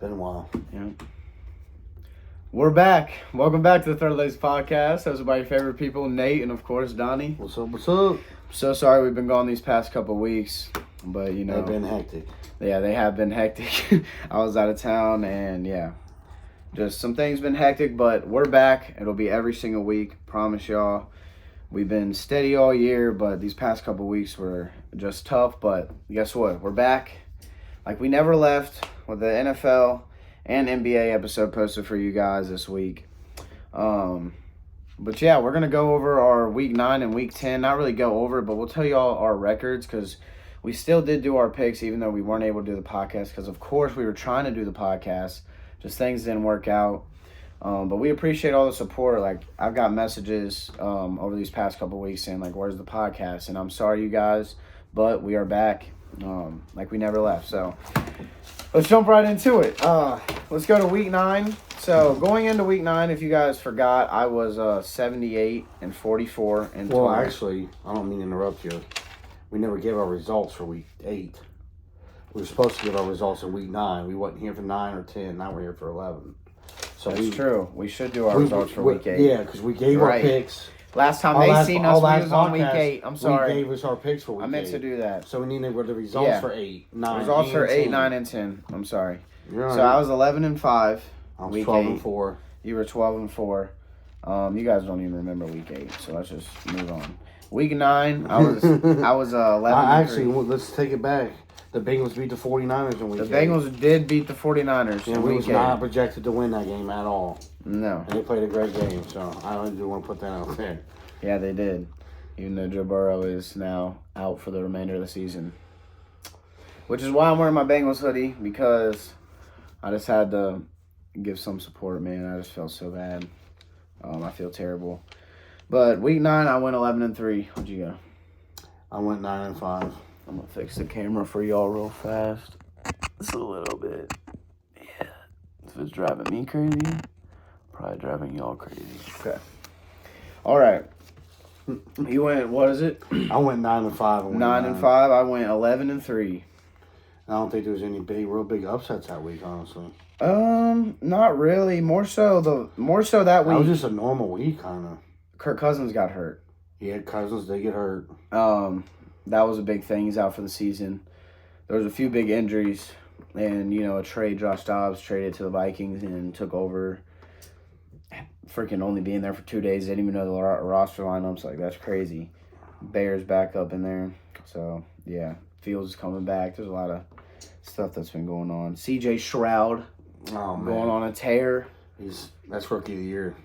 Been a while. Yeah. We're back. Welcome back to the Third Legs Podcast. Hosted by your favorite people, Nate and, of course, Donnie. What's up, what's up? So sorry we've been gone these past couple of weeks, but, you know. They've been hectic. Yeah, they have been hectic. I was out of town, and, yeah. Just some things been hectic, but we're back. It'll be every single week. Promise y'all. We've been steady all year, but these past couple of weeks were just tough. But guess what? We're back. Like we never left with the NFL and NBA episode posted for you guys this week. But yeah, we're going to go over our week 9 and week 10. Not really go over it, but we'll tell you all our records because we still did do our picks even though we weren't able to do the podcast because, of course, we were trying to do the podcast. Just things didn't work out. But we appreciate all the support. Like, I've got messages over these past couple weeks saying, like, where's the podcast? And I'm sorry, you guys, but we are back like we never left. So let's jump right into it. Let's go to week 9. So going into week 9, if you guys forgot, I was 78 and 44 and 12. Well, actually, I don't mean to interrupt you. We never gave our results for week 8. We were supposed to give our results in week 9. We wasn't here for 9 or 10. Now we're here for 11. So That's true. We should do our results for week 8. Yeah, because we gave our picks. Last time they seen us, we was on week 8. I'm sorry. We gave us our picks for week 8. I meant to do that. So we need to go to the results for 8, 9, results for 8, 10. 9, and 10. I'm sorry. Right. So I was 11 and 5. I was week 12 8. and 4. You were 12 and 4. You guys don't even remember week 8, so let's just move on. Week 9, I was 11 Actually, let's take it back. The Bengals beat the 49ers in week 8. The Bengals did beat the 49ers in we week was 8. not projected to win that game at all. No. And they played a great game, so I do want to put that out there. Yeah, they did. Even though Joe Burrow is now out for the remainder of the season. Which is why I'm wearing my Bengals hoodie, because I just had to give some support, man. I just felt so bad. I feel terrible. But week 9, I went 11 and 3. What'd you go? I went 9 and 5. I'm going to fix the camera for y'all real fast. Just a little bit. Yeah. If it's driving me crazy, probably driving y'all crazy. Okay. All right. You went, what is it? I went 9 and 5. 9 and 5. I went 11 and 3. I don't think there was any real big upsets that week, honestly. Not really. More so that week. That was just a normal week, kind of. Kirk Cousins got hurt. Yeah, Cousins did get hurt. That was a big thing. He's out for the season. There was a few big injuries, and a trade. Josh Dobbs traded to the Vikings and took over. Freaking only being there for 2 days. Didn't even know the roster lineups. Like, that's crazy. Bears back up in there. So, yeah. Fields is coming back. There's a lot of stuff that's been going on. C.J. Stroud going on a tear. That's rookie of the year.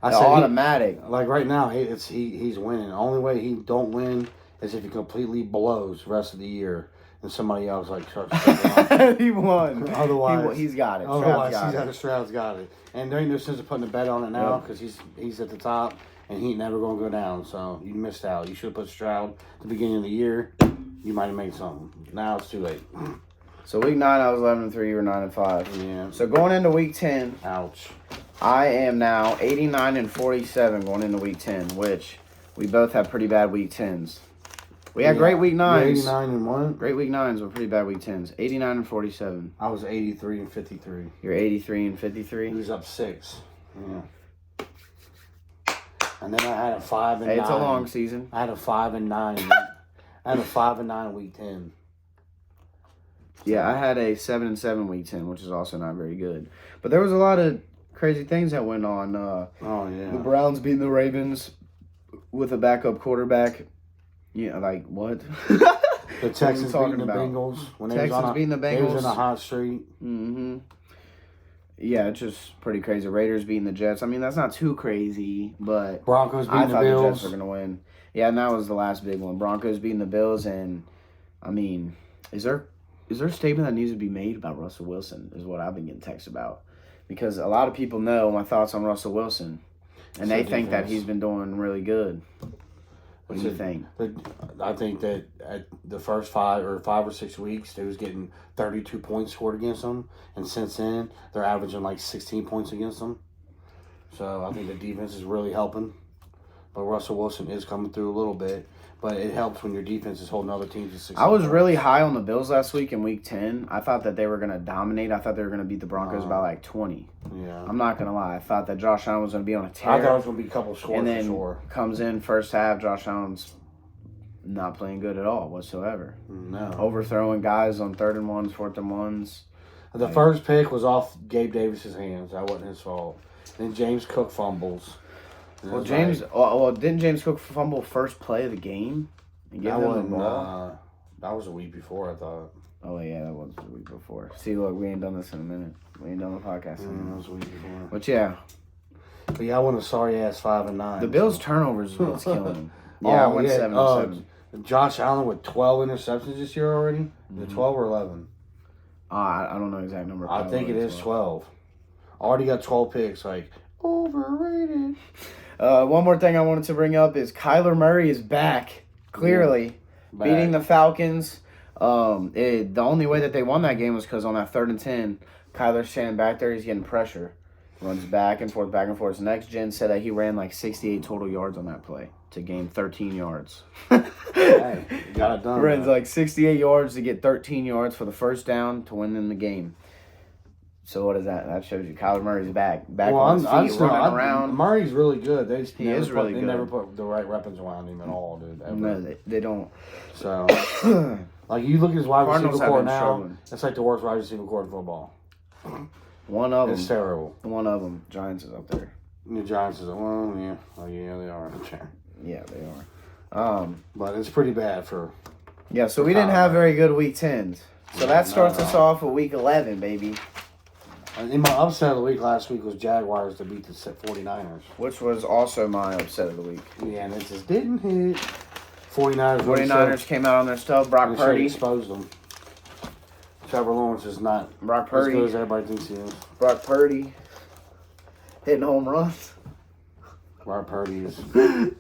Automatic. Like, right now, he's winning. The only way he don't win is if he completely blows the rest of the year and somebody else, starts to he won. Otherwise, he's got it. Stroud's got it. And there ain't no sense of putting a bet on it now because he's at the top and he ain't never going to go down. So you missed out. You should have put Stroud at the beginning of the year. You might have made something. Now it's too late. So week 9, I was 11 and 3. You were 9 and 5. Yeah. So going into week 10, ouch. I am now 89 and 47 going into week 10, which we both have pretty bad week 10s. We had great week 9s. 89 and 1. Great week 9s with pretty bad week 10s. 89 and 47. I was 83 and 53. You're 83 and 53. He was up 6. Yeah. And then I had a 5 and 9. It's a long season. I had a 5 and 9. I had a 5 and 9 week 10. Yeah, I had a 7 and 7 week 10, which is also not very good. But there was a lot of crazy things that went on. The Browns beating the Ravens with a backup quarterback. Yeah, like what? The Texans beating the Bengals. Beating the Bengals. They was in a hot streak. Mm-hmm. Yeah, it's just pretty crazy. Raiders beating the Jets. I mean, that's not too crazy, but Broncos beating the Bills. I thought the Jets were going to win. Yeah, and that was the last big one. Broncos beating the Bills, and, I mean, is there a statement that needs to be made about Russell Wilson is what I've been getting texts about. Because a lot of people know my thoughts on Russell Wilson, and they think that he's been doing really good. What do you think? I think that at the first 5 or 6 weeks, they was getting 32 points scored against them. And since then, they're averaging like 16 points against them. So I think the defense is really helping. But Russell Wilson is coming through a little bit. but it helps when your defense is holding other teams to 6. I was really high on the Bills last week in Week 10. I thought that they were going to dominate. I thought they were going to beat the Broncos by like 20. Yeah. I'm not going to lie. I thought that Josh Allen was going to be on a tear. I thought it was going to be a couple scores and then for sure. Comes in first half, Josh Allen's not playing good at all whatsoever. No. Overthrowing guys on 3rd and 1s, 4th and 1s. The first pick was off Gabe Davis's hands. That wasn't his fault. Then James Cook fumbles. Well, didn't James Cook fumble first play of the game and give them the ball? That was a week before, I thought. Oh yeah, that was the week before. See, look, we ain't done this in a minute. We ain't done the podcast in a minute. That was a week before. But yeah, I won a sorry ass 5-9. the Bills' turnovers is what's killing them. Yeah, I went 7-7. Josh Allen with 12 interceptions this year already. Is it 12 or 11? I don't know the exact number. I think it is 12. Already got 12 picks. Like, overrated. One more thing I wanted to bring up is Kyler Murray is back. Clearly, beating the Falcons. The only way that they won that game was because on that 3rd and 10, Kyler's standing back there. He's getting pressure. Runs back and forth, back and forth. Next gen said that he ran like 68 total yards on that play to gain 13 yards. Hey, you got it done. Runs like 68 yards to get 13 yards for the first down to win in the game. So what is that? That shows you Kyler Murray's back on his feet, running around. Murray's really good. They really good. They never put the right weapons around him at all, dude. Ever. No, they don't. So, like, you look at his wide receiver core now, struggling. It's like the worst wide receiver core in football. One of them. It's terrible. One of them. Giants is up there. The Giants is, well, yeah. Oh, yeah, they are. Yeah, they are. But it's pretty bad for... Yeah, so we didn't have very good Week 10s. So that starts us off with Week 11, baby. In my upset of the week last week was Jaguars to beat the 49ers. Which was also my upset of the week. Yeah, and it just didn't hit. 49ers came out on their stuff. Brock Purdy exposed them. Trevor Lawrence is not Brock Purdy, as good as everybody thinks he is. Brock Purdy hitting home runs. Brock Purdy is... that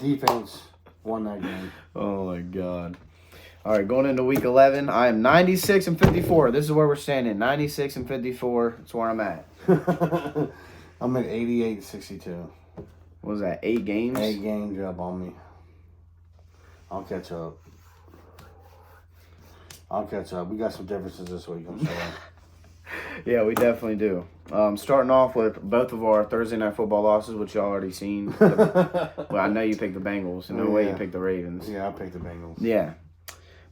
defense won that game. Oh, my God. All right, going into Week 11, I am 96-54. This is where we're standing. 96-54. That's where I'm at. I'm at 88-62. What was that, 8 games? 8 games, you're up on me. I'll catch up. We got some differences this week, I'm sure. Yeah, we definitely do. Starting off with both of our Thursday Night Football losses, which y'all already seen. Well, I know you picked the Bengals. No way you picked the Ravens. Yeah, I picked the Bengals. Yeah.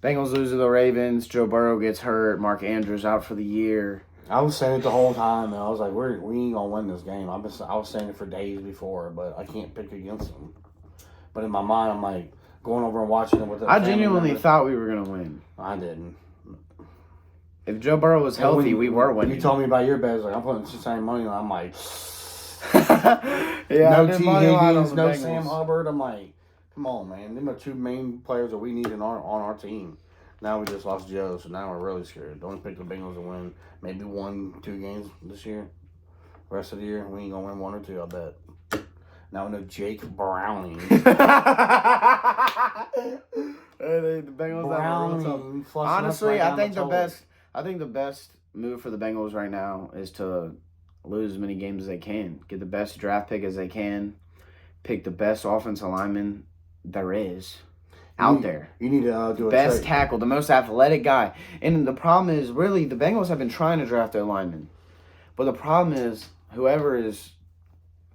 Bengals lose to the Ravens. Joe Burrow gets hurt. Mark Andrews out for the year. I was saying it the whole time, and I was like, we ain't going to win this game. I was saying it for days before, but I can't pick against them. But in my mind, I'm like, going over and watching it with the I genuinely thought we were going to win. I didn't. If Joe Burrow was healthy, we were winning. You told me about your bets, like, I'm putting Cincinnati money on. I'm like, yeah, no T. Higgins, no Sam Hubbard. I'm like, come on, man. Them are 2 main players that we need on our team. Now we just lost Joe, so now we're really scared. Don't pick the Bengals to win maybe 1-2 games this year. The rest of the year, we ain't going to win 1 or 2, I bet. Now we know Jake Browning. The Bengals. Honestly, I think the best move for the Bengals right now is to lose as many games as they can. Get the best draft pick as they can. Pick the best offensive lineman there is out there. You need to do a best trade. Tackle, the most athletic guy. And the problem is, really, the Bengals have been trying to draft their linemen. But the problem is, whoever is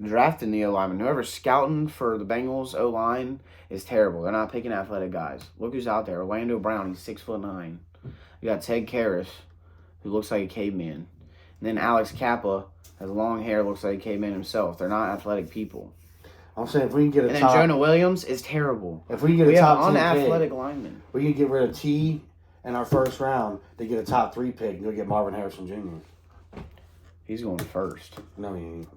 drafting the O-lineman, whoever's scouting for the Bengals O-line is terrible. They're not picking athletic guys. Look who's out there. Orlando Brown, he's 6'9". You got Ted Karras, who looks like a caveman. And then Alex Kappa has long hair, looks like a caveman himself. They're not athletic people. I'm saying if we can get and then Jonah Williams is terrible. If we can get a top 10 unathletic pick, lineman. We can get rid of T in our first round to get a top 3 pick and go get Marvin Harrison Jr. He's going first. No, he ain't.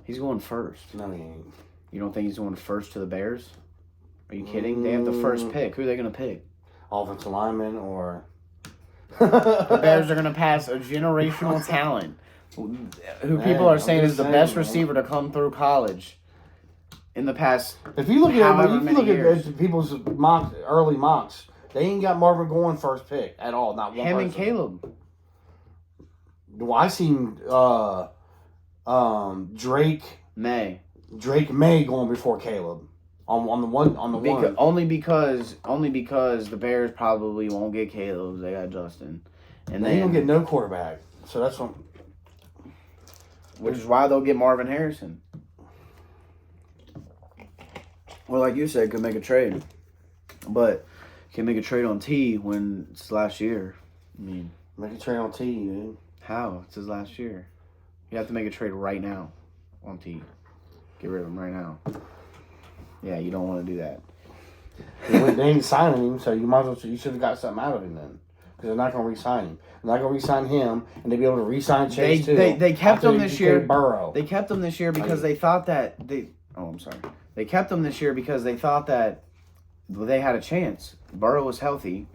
He's going first. No, he ain't. You don't think he's going first to the Bears? Are you kidding? They have the first pick. Who are they going to pick? Offensive lineman or... The Bears are going to pass a generational talent who people are saying is the best receiver to come through college in the past. If you look at people's early mocks, they ain't got Marvin going first pick at all. Not one. Him person. And Caleb. Well, I seen Drake May going before Caleb. On the one. Only because the Bears probably won't get Caleb. They got Justin, and they don't get no quarterback. So that's what. Which is why they'll get Marvin Harrison. Well, like you said, could make a trade, but can make a trade on T when it's last year. I mean, make a trade on T, dude. How? It's his last year. You have to make a trade right now on T. Get rid of him right now. Yeah, you don't want to do that. They ain't signing him, so you might as well. You should have got something out of him then, because they're not going to re-sign him. They're not going to re-sign him, and they'll be able to re-sign Chase too. They kept him this year. Burrow. They kept him this year because they thought that they. Oh, I'm sorry. They kept him this year because they thought that they had a chance. Burrow was healthy.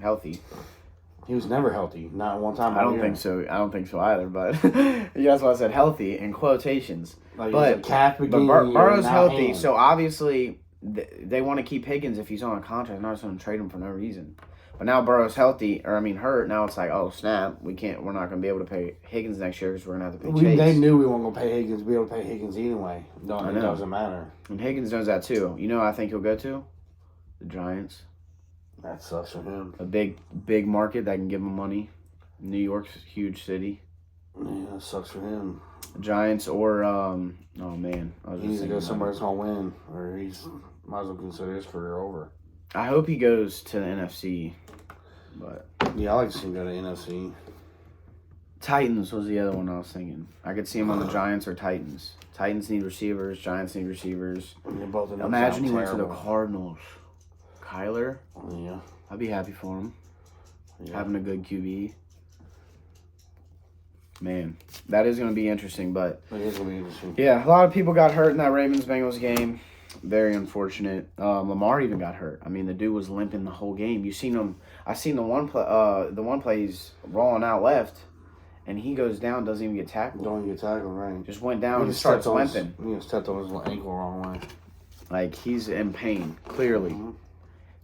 He was never healthy. Not one time. I don't think so. I don't think so either. But yeah, that's why I said healthy in quotations. Like but Burrow's healthy, so obviously they want to keep Higgins if he's on a contract. Not just going to trade him for no reason. But now Burrow's hurt. Now it's like, oh snap, we're not going to be able to pay Higgins next year because we're going to have to pay Chase. They knew we weren't going to pay Higgins. Be able to pay Higgins anyway. No, it doesn't matter. And Higgins knows that too. You know, I think he'll go to the Giants. That sucks for him. A big market that can give him money. New York's a huge city. Yeah, that sucks for him. Giants or oh man, he needs to go somewhere that's gonna win, or he's might as well consider his career over. I hope he goes to the NFC, but yeah, I like to see him go to NFC. Titans was the other one I was thinking. I could see him on the Giants or Titans. Titans need receivers. Giants need receivers. Imagine he went to the Cardinals. Kyler? Yeah. I'd be happy for him. Yeah. Having a good QB. Man, that is going to be interesting, but... It is going to be interesting. Yeah, a lot of people got hurt in that Ravens-Bengals game. Very unfortunate. Lamar even got hurt. I mean, the dude was limping the whole game. You seen him... I seen the one play he's rolling out left, and he goes down, doesn't even get tackled. Don't even get tackled, right. Just went down and starts limping. He stepped on his ankle the wrong way. Like, he's in pain, clearly. Mm-hmm.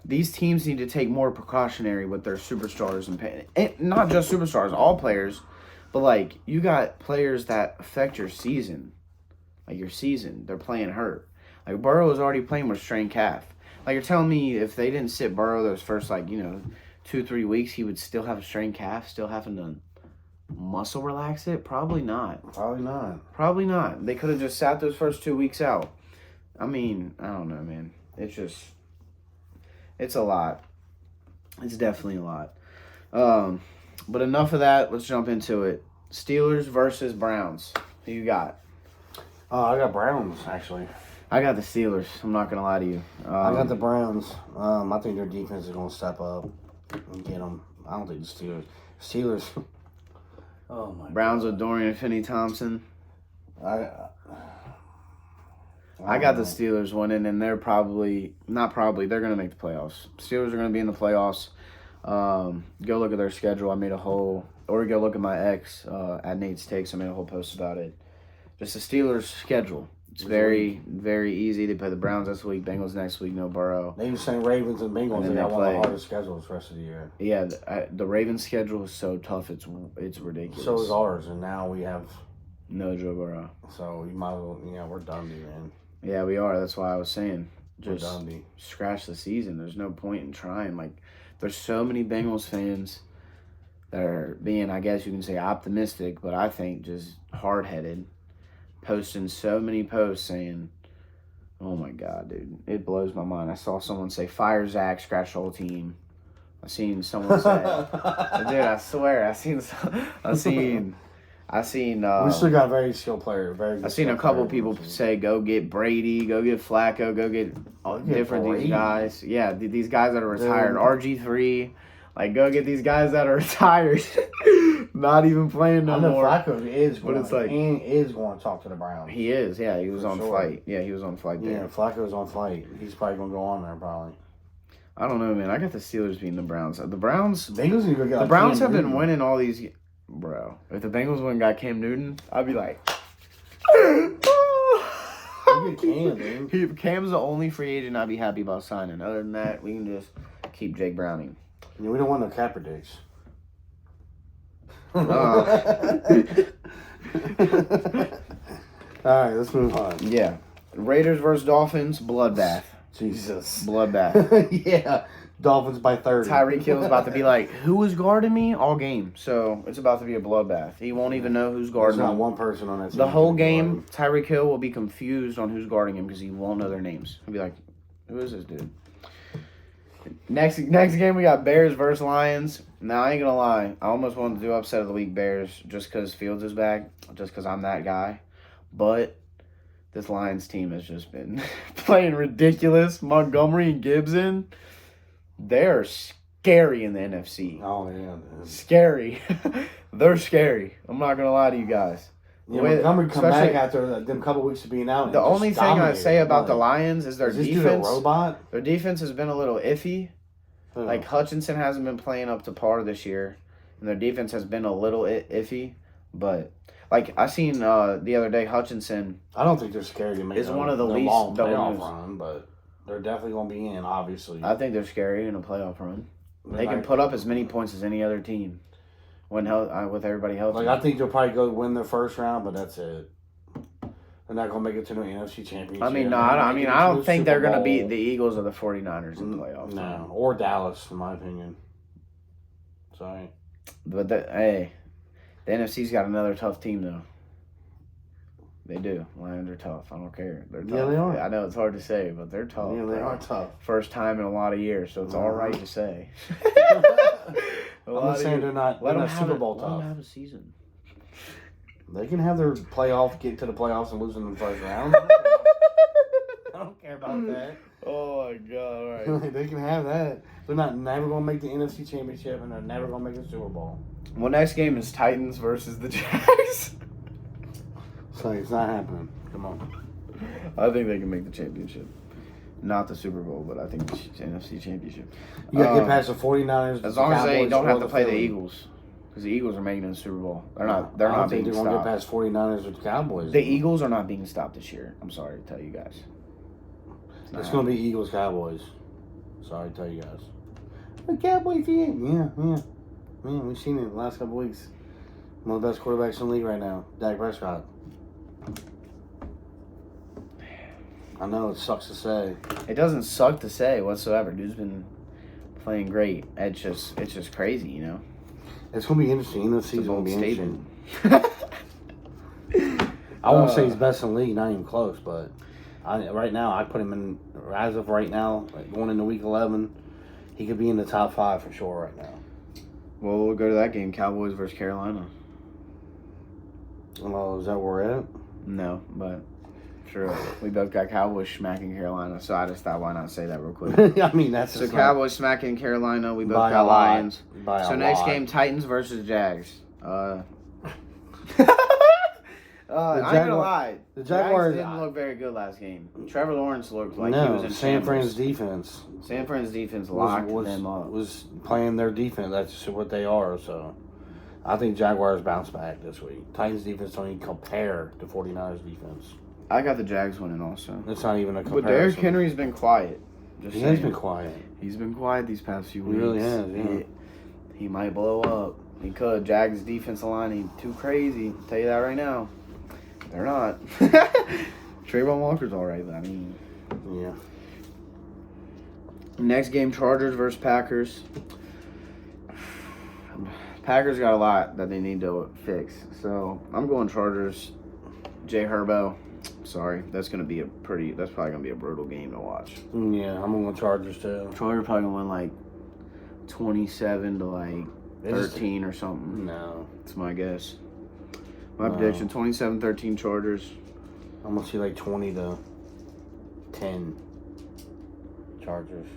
These teams need to take more precautionary with their superstars and not just superstars, all players, but like you got players that affect your season, like your season. They're playing hurt. Like Burrow is already playing with strained calf. Like you're telling me if they didn't sit Burrow those first 2-3 weeks, he would still have a strained calf, still having to muscle relax it? Probably not. Probably not. They could have just sat those first 2 weeks out. I mean, I don't know, man. It's a lot. It's definitely a lot. But enough of that. Let's jump into it. Steelers versus Browns. Who you got? I got Browns, actually. I got the Steelers. I'm not going to lie to you. I got the Browns. I think their defense is going to step up and get them. I don't think the Steelers. Oh, my Browns with Dorian Finney-Thompson. I got the Steelers winning, and they're they're going to make the playoffs. Steelers are going to be in the playoffs. Go look at their schedule. Or go look at my ex at Nate's Takes. I made a whole post about it. Just the Steelers' schedule. It's very, very easy. They play the Browns this week, Bengals next week, no Burrow. They were saying Ravens and Bengals, they got one of the hardest schedules the rest of the year. Yeah, the Ravens' schedule is so tough, it's ridiculous. So is ours, and now we have... No Joe Burrow. So you might as well, we're done, man. Yeah, we are. That's why I was saying, just scratch the season. There's no point in trying. Like, there's so many Bengals fans that are being, I guess you can say, optimistic, but I think just hard-headed, posting so many posts saying, oh, my God, dude. It blows my mind. I saw someone say, fire Zach, scratch the whole team. I seen someone say, dude, I swear, I seen we still got very skilled players. I've seen a couple people say, go get Brady, go get Flacco, go get these guys. Yeah, these guys that are retired. RG3. Like, go get these guys that are retired. Not even playing no more. Flacco is going to talk to the Browns. He is, yeah. He was on flight. Yeah, he was on flight there. Yeah, Flacco's on flight. He's probably going to go on there, probably. I don't know, man. I got the Steelers beating the Browns. The Browns have been winning all these... Bro, if the Bengals went and got Cam Newton, I'd be like... Cam's the only free agent I'd be happy about signing. Other than that, we can just keep Jake Browning. Yeah, we don't want no Kaepernicks. All right, let's move on. Yeah. Raiders versus Dolphins, bloodbath. Jesus. Bloodbath. Yeah. Dolphins by 30. Tyreek Hill's about to be like, who was guarding me all game? So it's about to be a bloodbath. He won't even know who's There's guarding not him. one person on that team. The whole that can guard game, him. Tyreek Hill will be confused on who's guarding him because he won't know their names. He'll be like, who is this dude? Next game, we got Bears versus Lions. Now, I ain't going to lie. I almost wanted to do upset of the week Bears just because Fields is back, just because I'm that guy. But this Lions team has just been playing ridiculous. Montgomery and Gibson, they're scary in the NFC. Oh, yeah. Man. Scary. They're scary. I'm not going to lie to you guys. Yeah, Montgomery come back after them couple weeks of being out. The only thing I say about the Lions is their is this defense. dude a robot? Their defense has been a little iffy. Oh. Like Hutchinson hasn't been playing up to par this year, and their defense has been a little iffy. But like I seen the other day, Hutchinson. I don't think they're scared to make Is one of the their least long don't playoff lose. run, but they're definitely going to be in. Obviously, I think they're scary in a playoff run. They can put up as many points as any other team when with everybody healthy. Like I think they'll probably go win their first round, but that's it. They're not going to make it to the NFC Championship. I mean, no, I don't think they're going to beat the Eagles or the 49ers in the playoffs. No, or Dallas, in my opinion. Sorry. But the NFC's got another tough team though. They do. Lions are tough. I don't care. They're tough. Yeah, they are. I know it's hard to say, but they're tough. Yeah, they are tough. First time in a lot of years, so it's all right to say. I'm not saying they're not Super Bowl Let them tough. have a season. They can have their get to the playoffs and lose in the first round. I don't care about that. Oh my god! All right. They can have that. They're never going to make the NFC Championship, and they're never going to make the Super Bowl. Well, next game is Titans versus the Jags. So it's not happening. Come on. I think they can make the championship. Not the Super Bowl, but I think the NFC Championship. You got to get past the 49ers. As long as they Cowboys, don't have or to play the Philly. Eagles. Because the Eagles are making it in the Super Bowl. They're not I don't being think they're going to stopped. get past 49ers with the Cowboys. The Eagles are not being stopped this year. I'm sorry to tell you guys. It's going to be Eagles Cowboys. Sorry to tell you guys. The Cowboys, yeah. We've seen it the last couple weeks. One of the best quarterbacks in the league right now, Dak Prescott. I know it sucks to say. It doesn't suck to say whatsoever. Dude's been playing great. It's just crazy, you know. It's going to be interesting. The It's a season will bold be statement. interesting. I won't say he's best in the league, not even close, but right now I put him in, as of right now, like going into week 11, he could be in the top 5 for sure right now. Well, we'll go to that game, Cowboys versus Carolina. Well, is that where we're at? No, but sure. We both got Cowboys smacking Carolina, so I just thought, why not say that real quick? I mean, that's So just Cowboys smacking Carolina. We both by got a lot. Lions. By So a next lot. game, Titans versus Jags. I ain't gonna lie. the Jags Jaguars didn't look very good last game. Trevor Lawrence looked like he was no, in San Fran's shambles. defense San Fran's defense locked them up. was playing their defense. That's just what they are. So I think Jaguars bounce back this week. Titans defense don't even compare to 49ers defense. I got the Jags winning also. It's not even a But comparison. Derrick Henry's been quiet. Just He has saying. been quiet. He's been quiet these past few He weeks. really has, yeah. He might blow up. He could. Jags defensive line ain't too crazy. I'll tell you that right now. They're not. Trayvon Walker's all right, but I mean. Yeah. Next game, Chargers versus Packers. Packers got a lot that they need to fix. So, I'm going Chargers. Jay Herbo. Sorry. That's probably going to be a brutal game to watch. Yeah, I'm going to Chargers too. Chargers probably going to win like 27 to like They just- 13 or something. No. That's my guess. My No. prediction, 27-13 Chargers. I'm going to see like 20-10 Chargers.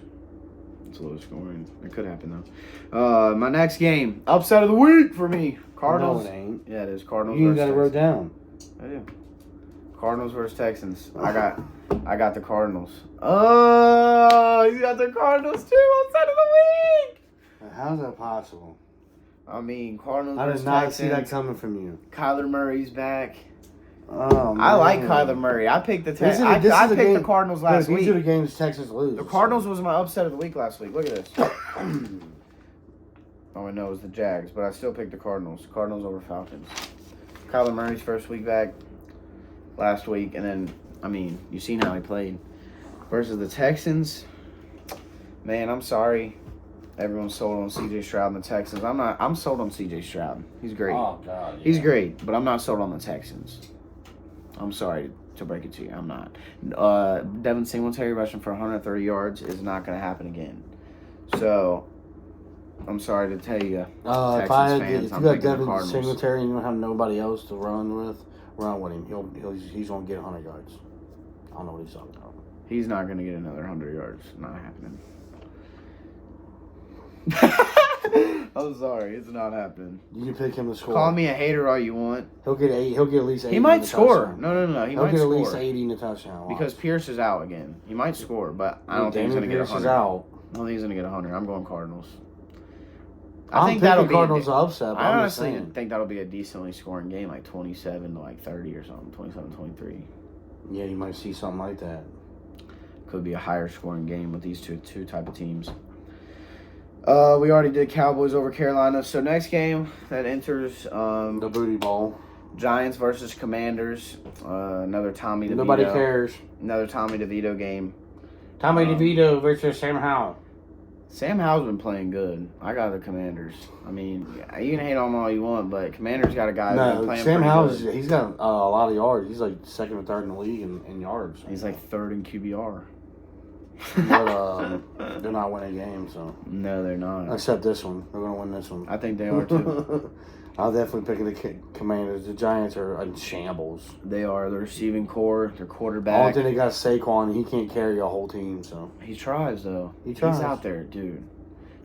It's low scoring. It could happen though. My next game, upset of the week for me. Cardinals. No, it ain't. Yeah, it is Cardinals You versus got it wrote Texans. down. I do. Cardinals versus Texans. I got the Cardinals. Oh, you got the Cardinals too, upset of the week. How's that possible? I mean, Cardinals I versus did not Texans. see that coming from you. Kyler Murray's back. Oh, man. I like Kyler Murray. I picked the This is I the picked game- the Cardinals last These week. are the games Texas lose. The Cardinals was my upset of the week last week. Look at this. Oh, I know it was the Jags, but I still picked the Cardinals. Cardinals over Falcons. Kyler Murray's first week back last week, and then, I mean, you seen how he played. versus the Texans. Man, I'm sorry. Everyone's sold on C.J. Stroud and the Texans. I'm not. I'm sold on C.J. Stroud. He's great. Oh God, yeah. He's great, but I'm not sold on the Texans. I'm sorry to break it to you. I'm not. Devin Singletary rushing for 130 yards is not going to happen again. So, I'm sorry to tell you, If I Texans had, fans, if I'm you got picking the Devin Cardinals. Singletary and you don't have nobody else to run with him. He's gonna get 100 yards. I don't know what he's talking about. He's not going to get another 100 yards. Not happening. I'm sorry, it's not happening. You can pick him to score. Call me a hater all you want. He'll get at least 80. He might in the score. touchdown. No. He He'll might get at score. least 80 in the touchdown. Watch. Because Pierce is out again. He might score, but I don't think he's going to get Pierce 100. is out. I don't think he's going to get 100. I'm going Cardinals. I think that'll be Cardinals upset. I I'm honestly just saying. think that'll be a decently scoring game, like 27 to like 30 or something, 27-23. Yeah, you might see something like that. Could be a higher scoring game with these two type of teams. We already did Cowboys over Carolina. So next game that enters The booty ball. Giants versus Commanders. Another Tommy DeVito. Nobody cares. Another Tommy DeVito game. Tommy DeVito versus Sam Howell. Sam Howell's been playing good. I got the Commanders. I mean, you can hate on them all you want, but Commanders got a guy who's been playing Sam pretty Howell's good. he's got a lot of yards. He's like second or third in the league in yards. He's like third in QBR. But they're not winning games, so. No, they're not. Except this one. They're going to win this one. I think they are too. I'll definitely pick the Commanders. The Giants are in shambles. They are. The receiving core, their I don't quarterback. think they got Saquon. He can't carry a whole team, so. He tries, though. He tries. He's out there, dude.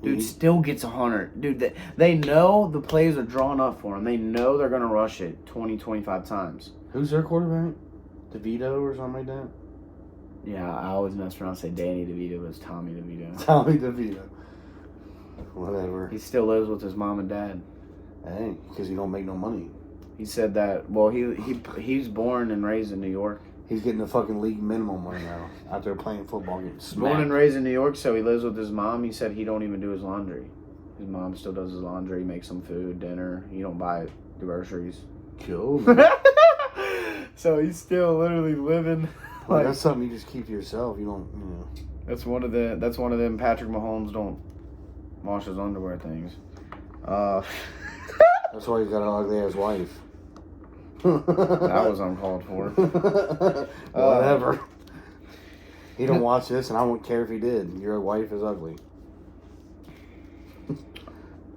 Dude still gets 100. Dude, they know the plays are drawn up for him. They know they're going to rush it 20, 25 times. Who's their quarterback? DeVito or something like that? Yeah, I always mess around and say Danny DeVito, but it's Tommy DeVito. Tommy DeVito. Whatever. He still lives with his mom and dad. Hey, because he don't make no money. He said that, well, he's born and raised in New York. He's getting the fucking league minimum right now out there playing football, getting smacked. Born and raised in New York, so he lives with his mom. He said he don't even do his laundry. His mom still does his laundry, makes him food, dinner. He don't buy the groceries. Cool. So he's still literally living. Well, that's something you just keep to yourself. You don't, That's one of them Patrick Mahomes don't wash his underwear things. That's why he's got an ugly ass wife. That was uncalled for. Whatever. He don't watch this, and I wouldn't care if he did. Your wife is ugly.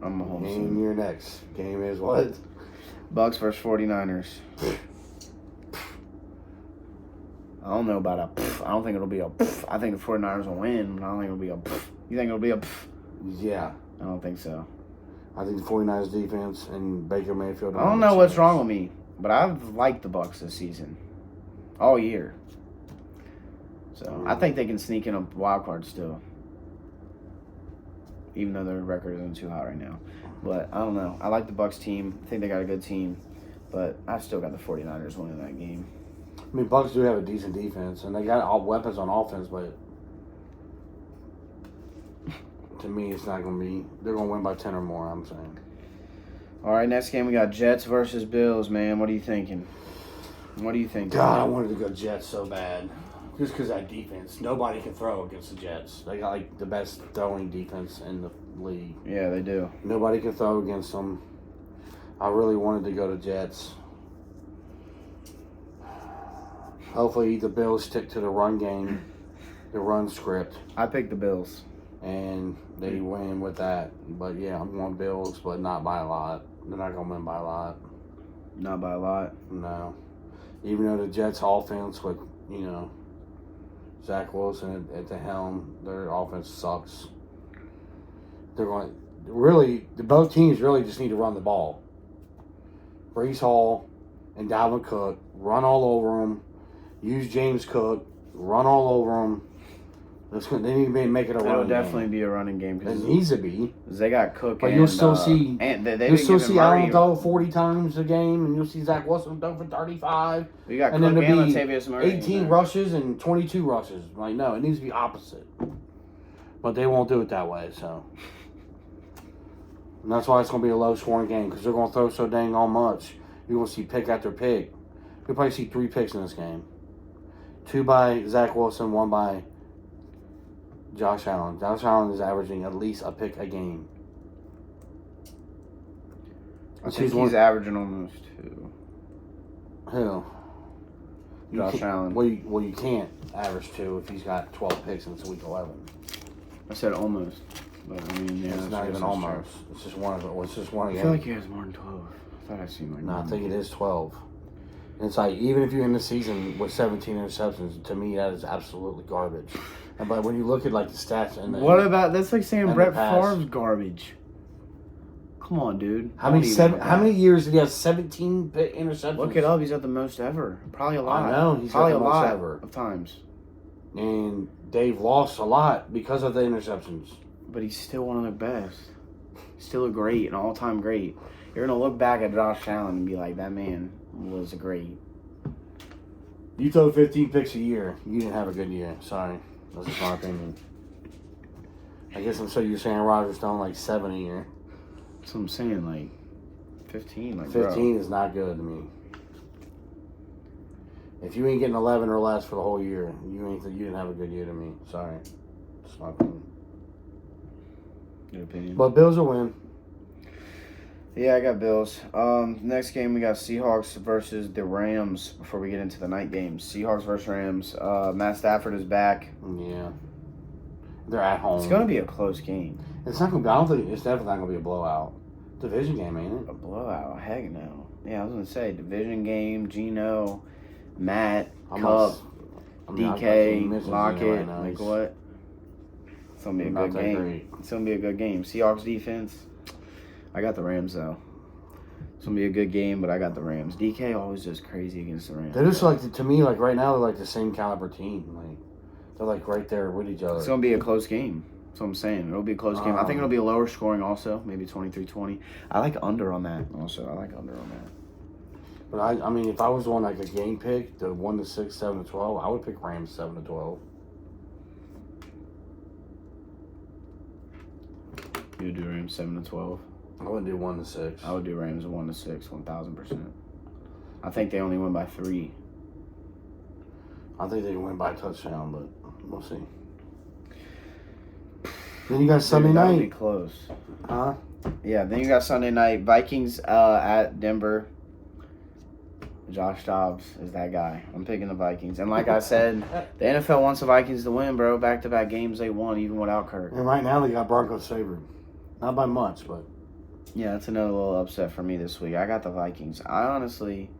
I'm a Mahomes. Game your next. Game is what? Bucks versus 49ers. I don't know about I don't think it'll be a I think the 49ers will win, but I don't think it'll be a You think it'll be a Yeah. I don't think so. I think the 49ers defense and Baker Mayfield. I don't know what's wrong with me, but I've liked the Bucks this season. All year. So I think they can sneak in a wild card still. Even though their record isn't too hot right now. But I don't know. I like the Bucks team. I think they got a good team. But I still got the 49ers winning that game. I mean, Bucks do have a decent defense, and they got all weapons on offense, but to me, it's not going to be. They're going to win by 10 or more, I'm saying. All right, next game we got Jets versus Bills, man. What are you thinking? What do you think? God, I wanted to go Jets so bad. Just because that defense. Nobody can throw against the Jets. They got, like, the best throwing defense in the league. Yeah, they do. Nobody can throw against them. I really wanted to go to Jets. Hopefully the Bills stick to the run game, the run script, I picked the Bills. and they win with that. But, yeah, I'm going Bills, but not by a lot. They're not going to win by a lot. Not by a lot. No. Even though the Jets' offense with, Zach Wilson at the helm, their offense sucks. They're going really, both teams really just need to run the ball. Breece Hall and Dalvin Cook, run all over them. Use James Cook, run all over them. They need to make it a It'll running definitely game. be a running game It because needs to be. they got Cook. But and, you'll still see. And You'll still see Allen throw 40 times a game, and you'll see Zach Wilson throw for 35. We got And Cook then and there'll be Latavius Murray. 18 rushes and 22 rushes. Like, no, it needs to be opposite. But they won't do it that way, so. And that's why it's going to be a low-scoring game, because they're going to throw so dang on much. You're going to see pick after pick. You'll probably see 3 picks in this game. 2 by Zach Wilson, 1 by Josh Allen. Josh Allen is averaging at least a pick a game. I think he's averaging almost 2. Who? Josh Allen. Well, you can't average 2 if he's got 12 picks since week 11. I said almost. But I mean, yeah. It's not even almost. It's just one of it. It's just one of I them. feel like he has more than 12. I thought I seen like. No, I think it is 12. And it's like, even if you end the season with 17 interceptions, to me, that is absolutely garbage. But when you look at, like, the stats and what about, that's like saying and Brett the pass. Favre's garbage. Come on, dude. How many years did he have 17 interceptions? Look it up. He's at the most ever. Probably a lot. I know. He's probably got the a most lot ever. of times. And Dave lost a lot because of the interceptions. But he's still one of the best. Still a great, an all-time great. You're going to look back at Josh Allen and be like, that man was a great. You throw 15 picks a year. You didn't have a good year. Sorry. That's just my opinion. I guess I'm so you're saying Rodgers throwing like 7 a year. That's what I'm saying, like 15. Like 15 is not good to me. If you ain't getting 11 or less for the whole year, you didn't have a good year to me. Sorry. That's my opinion. Your opinion. But Bills will win. Yeah, I got Bills. Next game we got Seahawks versus the Rams. Before we get into the night games, Seahawks versus Rams. Matt Stafford is back. Yeah, they're at home. It's gonna be a close game. It's not gonna be. I don't think it's definitely not gonna be a blowout. Division game, ain't it? A blowout? Heck no. Yeah, I was gonna say division game. Geno, Matt, Cup, DK, Lockett. Like what? It's gonna be a good game. Great. It's gonna be a good game. Seahawks defense. I got the Rams though. It's gonna be a good game, but I got the Rams. DK always just crazy against the Rams. They're just like, to me, like right now they're like the same caliber team. Like they're like right there with each other. It's gonna be a close game. That's what I'm saying. It'll be a close game. I think it'll be a lower scoring also, maybe 23-20. I like under on that also. I like under on that. But I mean, if I was on like a game pick, the 1-6, 7-12, I would pick Rams 7-12. You would do Rams 7-12. I wouldn't do 1-6. I would do Rams 1-6, 1,000%. I think they only win by 3. I think they win by a touchdown, but we'll see. Then you got Sunday That'll night. be close. Huh? Yeah, then you got Sunday night. Vikings at Denver. Josh Dobbs is that guy. I'm picking the Vikings. And like I said, the NFL wants the Vikings to win, bro. Back-to-back games they won, even without Kirk. And right now they got Broncos favored. Not by much, but... Yeah, that's another little upset for me this week. I got the Vikings. I honestly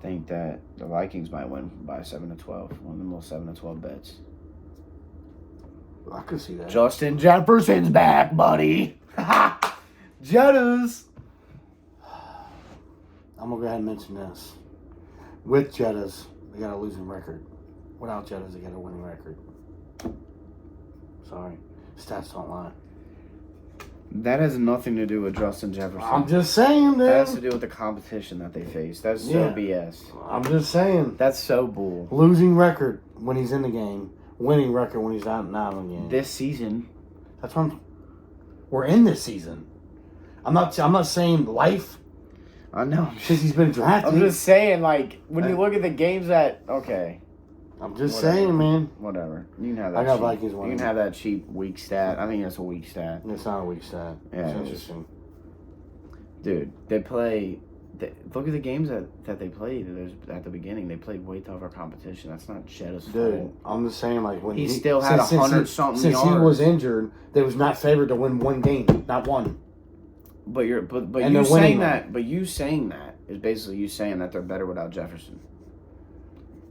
think that the Vikings might win by 7-12. One of them little 7-12 bets. I could see that. Justin Jefferson's back, buddy. Jettas. I'm going to go ahead and mention this. With Jettas, they got a losing record. Without Jettas, they got a winning record. Sorry. Stats don't lie. That has nothing to do with Justin Jefferson. I'm just saying, dude. That has to do with the competition that they face. That's so BS. I'm just saying. That's so bull. Losing record when he's in the game. Winning record when he's not in the game. This season. That's what we're in this season. I'm not saying life. I know. Since he's been drafted. I'm just saying, like, when you look at the games that... Okay. I'm just saying, man. Whatever. You can have that. I got Vikings winning. You can have that cheap weak stat. I think that's a weak stat. It's not a weak stat. Yeah, it's interesting. Dude, they play... look at the games that they played at the beginning. They played way tougher competition. That's not Jetta's fault. Dude, I'm just saying, like, when he still had 100-something since yards. he was injured, they was not favored to win one game, not one. But you saying that, but you saying that is basically you saying that they're better without Jefferson,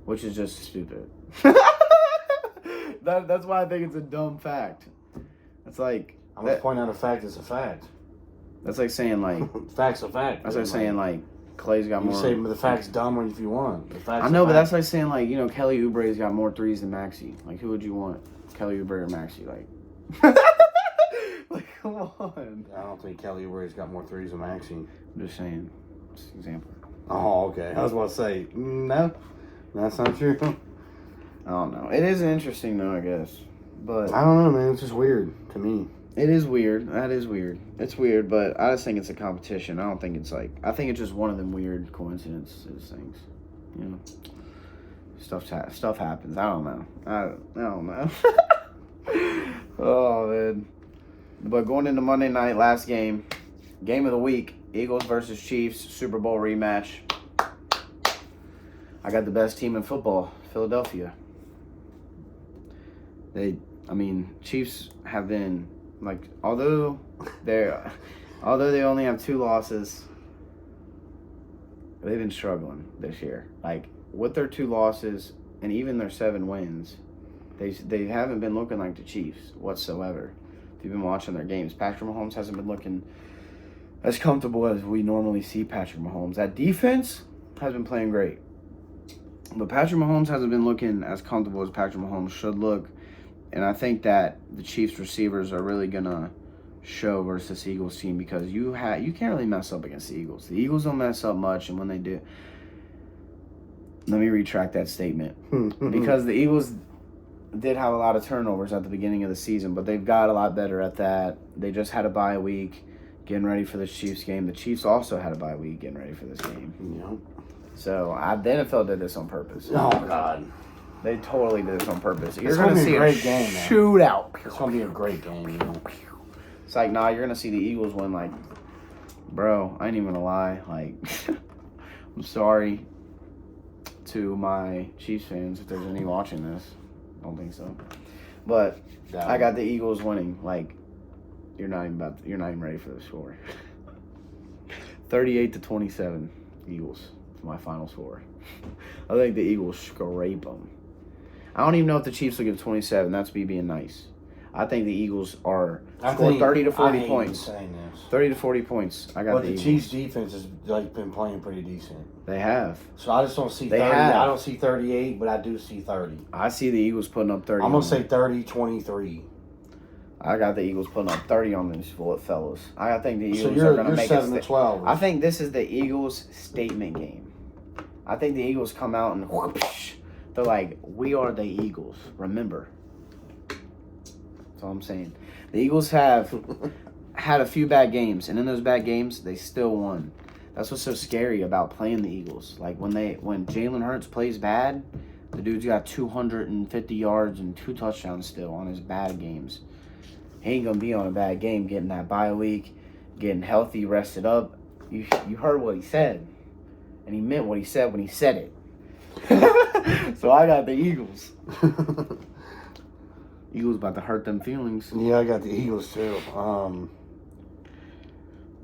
which is just stupid. That's why I think it's a dumb fact. It's like I'm just pointing out a fact. It's a fact. That's like saying like fact's a fact. That's like saying like Clay's got more. You say the fact's dumb if you want. The fact's I know, but that's like saying like Kelly Oubre's got more threes than Maxey. Like who would you want, Kelly Oubre or Maxey? Like. Like, come on. I don't think Kelly Oubre's got more threes than Maxey. I'm just saying. Just an example. Oh, okay. I was about to say, no, that's not true. I don't know. It is interesting, though, I guess. But I don't know, man. It's just weird to me. It is weird. That is weird. It's weird, but I just think it's a competition. I don't think it's like... I think it's just one of them weird coincidences things. You know? Stuff happens. I don't know. I don't know. Oh, man. But going into Monday night, last game of the week, Eagles versus Chiefs, Super Bowl rematch. I got the best team in football, Philadelphia. Chiefs have been, like, although they only have 2 losses, they've been struggling this year. Like, with their 2 losses and even their 7 wins, they haven't been looking like the Chiefs whatsoever. If you've been watching their games, Patrick Mahomes hasn't been looking as comfortable as we normally see Patrick Mahomes. That defense has been playing great. But Patrick Mahomes hasn't been looking as comfortable as Patrick Mahomes should look. And I think that the Chiefs receivers are really going to show versus this Eagles team because you can't really mess up against the Eagles. The Eagles don't mess up much, and when they do, let me retract that statement. Because the Eagles did have a lot of turnovers at the beginning of the season, but they've got a lot better at that. They just had a bye week getting ready for the Chiefs game. The Chiefs also had a bye week getting ready for this game. Yep. So the NFL did this on purpose. Oh, God. They totally did this on purpose. You're It's going to gonna be see a great game, man. shootout. It's going to be a great game, you know. It's like, nah, you're going to see the Eagles win. Like, bro, I ain't even going to lie. Like, I'm sorry to my Chiefs fans if there's any watching this. I don't think so. But I got the Eagles winning. Like, you're not even ready for the score. 38-27, Eagles. My final score. I think the Eagles scrape them. I don't even know if the Chiefs will give 27. That's me being nice. I think the Eagles score 30 to 40 points. 30 to 40 points. I got but the Eagles. Chiefs defense has been playing pretty decent. They have. So I just don't see 30. I don't see 38, but I do see 30. I see the Eagles putting up 30. I'm going to say 30-23. I got the Eagles putting up 30 on these fellas. I think the Eagles are going to make 7-12. I think this is the Eagles' statement game. I think the Eagles come out and whoosh, they're like, we are the Eagles. Remember. That's all I'm saying. The Eagles have had a few bad games, and in those bad games, they still won. That's what's so scary about playing the Eagles. Like, when Jalen Hurts plays bad, the dude's got 250 yards and 2 touchdowns still on his bad games. He ain't going to be on a bad game getting that bye week, getting healthy, rested up. You heard what he said. And he meant what he said when he said it. So I got the Eagles. Eagles about to hurt them feelings. Yeah, I got the Eagles too.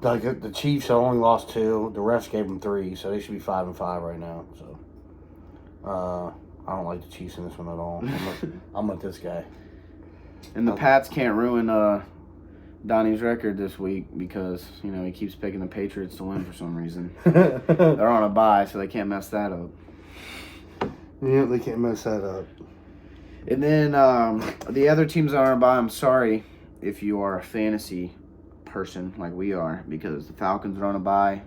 The Chiefs only lost 2. The refs gave them 3, so they should be 5-5 right now. So I don't like the Chiefs in this one at all. I'm with this guy. And the Pats can't ruin Donnie's record this week because, he keeps picking the Patriots to win for some reason. They're on a bye, so they can't mess that up. Yeah, they can't mess that up. And then the other teams are on a bye. I'm sorry if you are a fantasy person like we are because the Falcons are on a bye.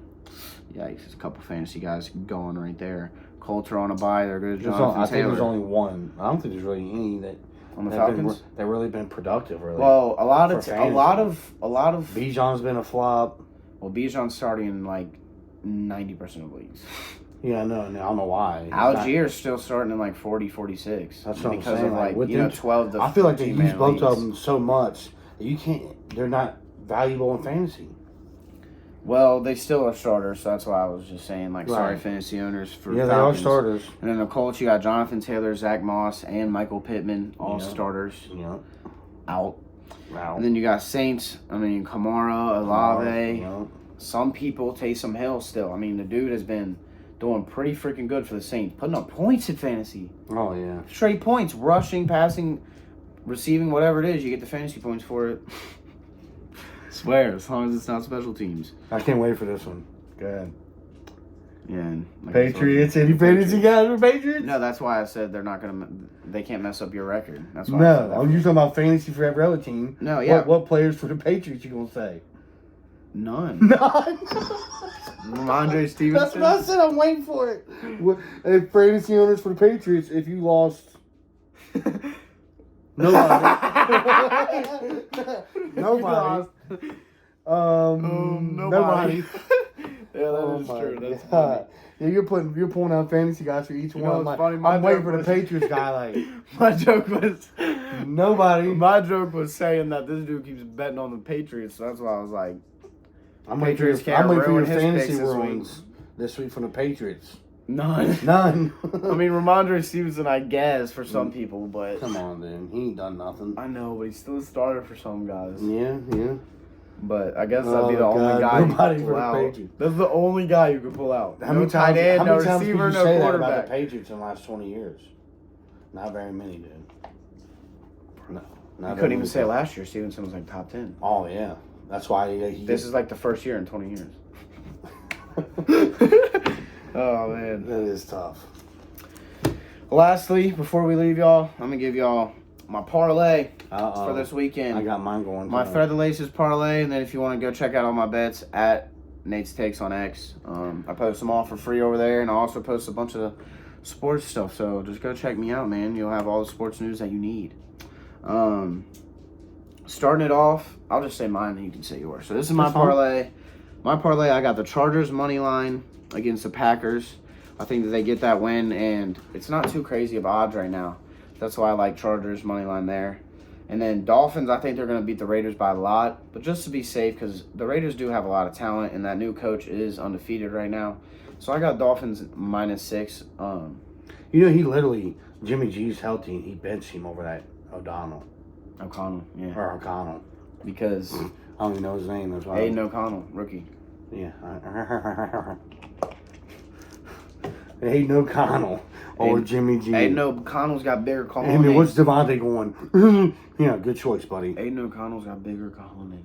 Yikes, there's a couple fantasy guys going right there. Colts are on a bye. They're good. I think there's only one. I don't think there's really any that on the Falcons. They've really been productive. Really. Well, a lot of Bijan's been a flop. Well, Bijan's starting in like 90% of leagues. Yeah, I know. I don't know why. Allgeier's still starting in like 40, 46. That's what because I'm saying. of 12 to I feel like they use both leagues. of them so much that you can't. They're not valuable in fantasy. Well, they still are starters, so that's why I was just saying, sorry, fantasy owners for Falcons. they are starters. And then the Colts, you got Jonathan Taylor, Zach Moss, and Michael Pittman, all starters. Yeah. Out. Wow. And then you got Saints, Kamara, Olave. Some people, Taysom Hill still. The dude has been doing pretty freaking good for the Saints. Putting up points in fantasy. Oh, yeah. Straight points. Rushing, passing, receiving, whatever it is, you get the fantasy points for it. Swear, as long as it's not special teams. I can't wait for this one. Go ahead. Yeah, and Patriots. Any fantasy guys for Patriots? No, that's why I said they're not gonna. They can't mess up your record. That's why. No, I'm just talking about fantasy for every other team. No, yeah. What players for the Patriots you gonna say? None. None. Ramondre Stevenson. That's what I said. I'm waiting for it. If fantasy owners for the Patriots, if you lost. Nobody. Nobody. Nobody. Nobody. Yeah, that Oh is my true. That's God. Yeah, you're pulling out fantasy guys for each You one. know I'm, what's like, funny? My I'm waiting joke for the was- Patriots guy. Like My joke was nobody. My joke was saying that this dude keeps betting on the Patriots, so that's why I was like, I'm Patriots waiting can't for your ruin his fantasy picks this week. ruins this week from the Patriots. none. None. I mean, Ramondre Stevenson, I guess, for some people, but Come on, dude. He ain't done nothing. I know, but he's still a starter for some guys. Yeah, yeah. But I guess that'd be the Oh, only God, guy you nobody could for pull the out. Patriots. That's the only guy you could pull out. How No many tight times, end, how no many times receiver, could you no say that about quarterback. the Patriots in the last 20 years? Not very many, dude. No, not You very couldn't even many say times. last year Stevenson was like top 10. Oh, yeah. That's why he This is like the first year in 20 years. Oh, man. That is tough. Lastly, before we leave y'all, I'm going to give y'all my parlay Uh-oh. for this weekend. I got mine going. My too. Thread the Laces parlay, and then if you want to go check out all my bets at Nate's Takes on X, I post them all for free over there, and I also post a bunch of sports stuff. So just go check me out, man. You'll have all the sports news that you need. Starting it off, I'll just say mine, and you can say yours. So this is my That's fine. parlay. My parlay, I got the Chargers money line against the Packers. I think that they get that win, and it's not too crazy of odds right now. That's why I like Chargers money line there. And then Dolphins, I think they're going to beat the Raiders by a lot. But just to be safe, because the Raiders do have a lot of talent, and that new coach is undefeated right now. So I got Dolphins -6. You know, he literally, Jimmy G's healthy, and he benched him over that O'Connell. Yeah. Or O'Connell. Because I don't even know his name. That's why. Aiden O'Connell, rookie. Yeah. Aiden O'Connell or Jimmy G. Aiden O'Connell's got bigger colonies. I mean, what's Devontae going? Yeah, good choice, buddy. Aiden O'Connell's got bigger colonies.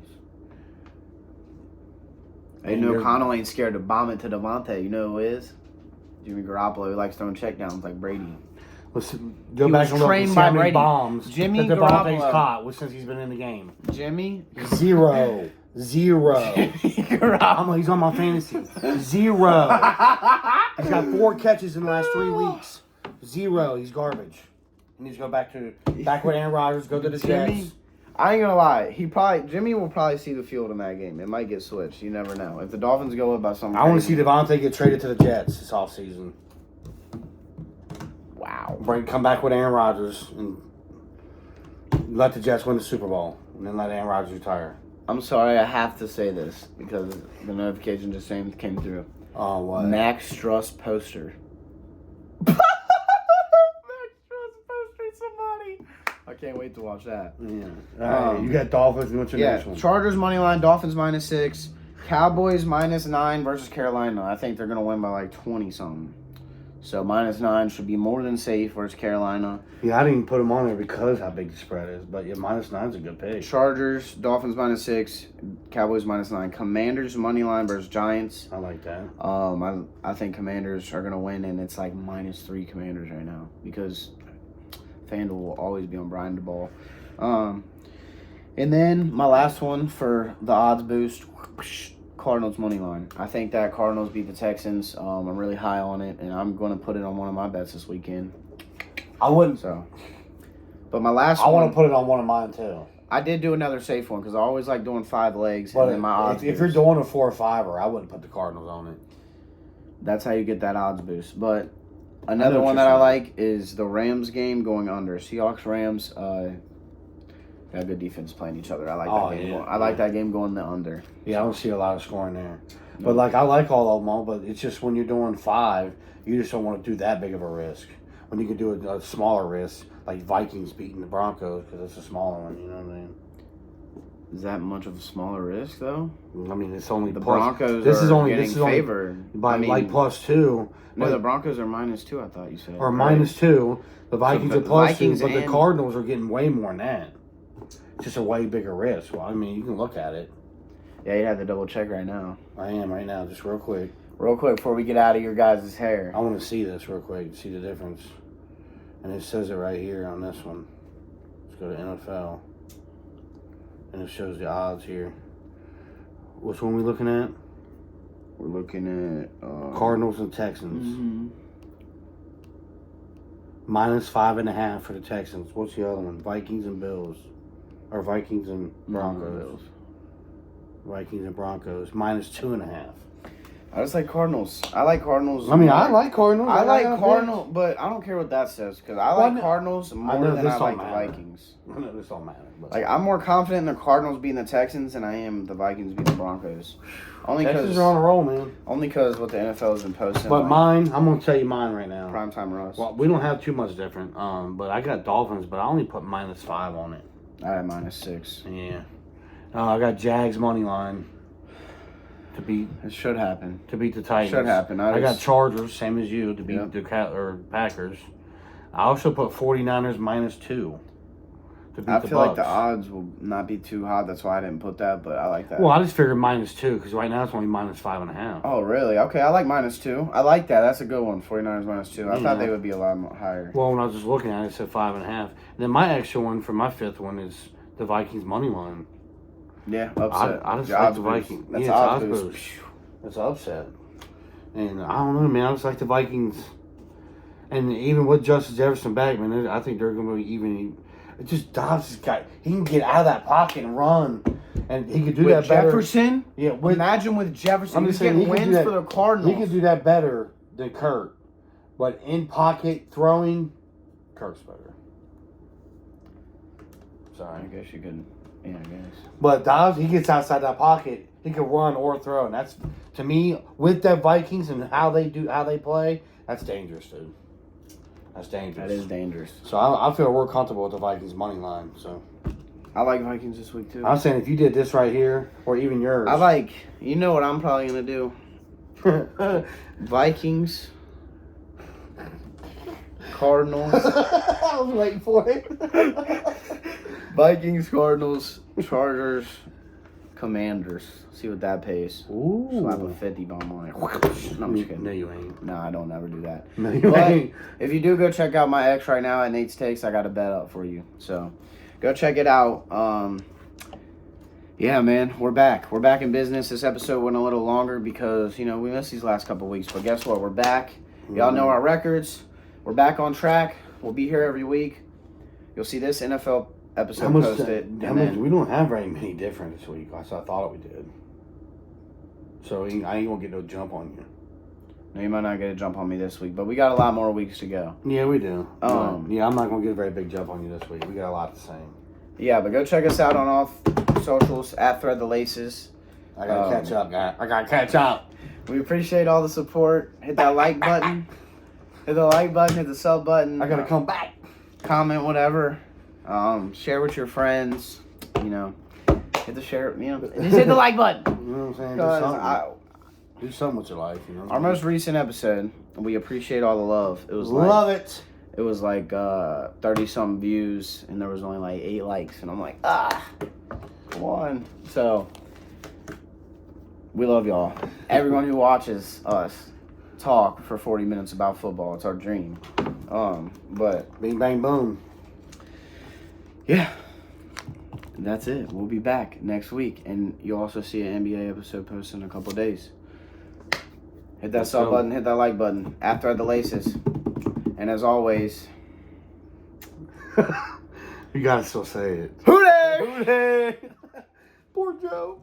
And Aiden you're- O'Connell ain't scared to bomb it to Devontae. You know who is? Jimmy Garoppolo. He likes throwing checkdowns like Brady. Let's go He back was and look and trained see by how many Brady. bombs Jimmy that Devontae's Garoppolo. caught since he's been in the game. Jimmy? Zero. Garoppolo. He's on my fantasy. Zero. He's got 4 catches in the last 3 weeks. Zero. He's garbage. He needs to go back with Aaron Rodgers. Go to the Jimmy? Jets. I ain't gonna lie. Jimmy will probably see the field in that game. It might get switched. You never know. If the Dolphins go up by something, I want to see Devontae get traded to the Jets this offseason. Wow. Come back with Aaron Rodgers and let the Jets win the Super Bowl, and then let Aaron Rodgers retire. I'm sorry, I have to say this because the notification just came through. Oh, what? Max Struss poster. Max Struss poster, somebody. I can't wait to watch that. Yeah. All right, you got Dolphins, and what's your next one? Chargers money line, Dolphins -6, Cowboys -9 versus Carolina. I think they're gonna win by like 20 something. So -9 should be more than safe versus Carolina. Yeah, I didn't even put them on there because how big the spread is, but yeah, -9's a good pick. Chargers, Dolphins -6, Cowboys -9. Commanders money line versus Giants. I like that. I think Commanders are gonna win, and it's like -3 Commanders right now because FanDuel will always be on Brian DeBall. And then my last one for the odds boost, Cardinals money line. I think that Cardinals beat the Texans. I'm really high on it, and I'm going to put it on one of my bets this weekend. I wouldn't. So, but my last I one, want to put it on one of mine too. I did do another safe one because I always like doing 5 legs But and then my odds. if you're boost. doing a 4 or 5er, I wouldn't put the Cardinals on it. That's how you get that odds boost. But I another know what one you're that I saying. like is the Rams game going under. Seahawks Rams. Got good defense playing each other. I like Oh, that game. yeah, I like yeah. that game going the under. Yeah, I don't see a lot of scoring there. But like I like all of them all, but it's just when you're doing 5, you just don't want to do that big of a risk. When you can do a smaller risk, like Vikings beating the Broncos because it's a smaller one. You know what I mean? Is that much of a smaller risk though? I mean, it's only The plus- Broncos This are is only getting this is only favored. by like +2. No, but- the Broncos are -2. I thought you said. or right? -2. The Vikings the are +2, Vikings but the and- Cardinals are getting way more than that. It's just a way bigger risk. Well, I mean, you can look at it. Yeah, you have to double check right now. I am right now, just real quick. Real quick before we get out of your guys' hair. I want to see this real quick, see the difference. And it says it right here on this one. Let's go to NFL. And it shows the odds here. Which one we looking at? We're looking at Cardinals and Texans. mhm. -5.5 for the Texans. What's the other one? Vikings and Bills. Or Vikings and Broncos. Bills. Vikings and Broncos. -2.5. I just like Cardinals. I like Cardinals. I mean, I like Cardinals. I like got Cardinals, but I don't care what that says because I like Cardinals more than I like the Vikings. I know this don't matter. But Like, I'm more confident in the Cardinals beating the Texans than I am the Vikings beating the Broncos. Only Texans because are on a roll, man. what the NFL has been posting. But like, mine, I'm gonna tell you mine right now. primetime Russ. Well, we don't have too much different. But I got Dolphins, but I only put -5 on it. I had -6. Yeah. I got Jags money line to beat It should happen. the Titans. Should happen. I got Chargers, same as you, to beat the Packers. I also put 49ers -2 to beat I the feel Bucs. like the odds will not be too hot. That's why I didn't put that, but I like that. Well, I just figured -2 because right now it's only -5.5. Oh, really? Okay, I like -2. I like that. That's a good one. 49ers -2. I Yeah. thought they would be a lot more higher. Well, when I was just looking at it, it said 5.5. And then my extra one for my 5th one is the Vikings money line. Yeah, upset. I just The like odds the boost. Vikings. That's Yeah, odds it's odds boost. boost. That's an upset. And I don't know, man. I just like the Vikings. And even with Justin Jefferson back, man, I think they're going to be even. It just Dobbs has got. He can get out of that pocket and run, and he could do With that better. Jefferson? Yeah, with, Imagine with Jefferson. I'm He's just saying, getting he can do wins that. for the Cardinals. He can do that better than Kurt, but in pocket throwing, Kurt's better. Sorry. I guess you could. Yeah, I guess. But Dobbs, he gets outside that pocket. He can run or throw, and that's, to me, with the Vikings and how they play, that's dangerous, dude. That's dangerous. That is dangerous. So I feel we're comfortable with the Vikings money line. So I like Vikings this week too. I'm saying if you did this right here, or even yours, I like. You know what I'm probably gonna do? Vikings, Cardinals. I was waiting for it. Vikings, Cardinals, Chargers, Commanders. See what that pays. Ooh. Slap a 50 bomb on it. No, I'm just kidding. No, you ain't. No, I don't ever do that. No, you But ain't. if you do go check out my ex right now at Nate's Takes, I got a bet up for you. So go check it out. Yeah, man, we're back. We're back in business. This episode went a little longer because, we missed these last couple weeks. But guess what? We're back. Y'all know our records. We're back on track. We'll be here every week. You'll see this NFL episode posted. We don't have very many different this week. I thought we did. So I ain't gonna get no jump on you. No, you might not get a jump on me this week, but we got a lot more weeks to go. Yeah, we do. Yeah, I'm not gonna get a very big jump on you this week. We got a lot the same. Yeah, but go check us out on all socials at Thread the Laces. I gotta catch up, guy. I gotta catch up. We appreciate all the support. Hit that like button. Hit the like button. Hit the sub button. I gotta come back. Comment whatever. Share with your friends. Hit the share. Just hit the like button. You know what I'm saying? Do something with your life. Our most recent episode, we appreciate all the love. It was it. It was like 30-something views, and there was only like 8 likes, and I'm like, come on. So we love y'all. Everyone who watches us talk for 40 minutes about football, it's our dream. But Bing bang boom. yeah, that's it. We'll be back next week, and you'll also see an NBA episode posted in a couple days. Hit that sub button, hit that like button. After the Laces. And as always, You gotta still say it. Hootie! Hootie! Poor Joe.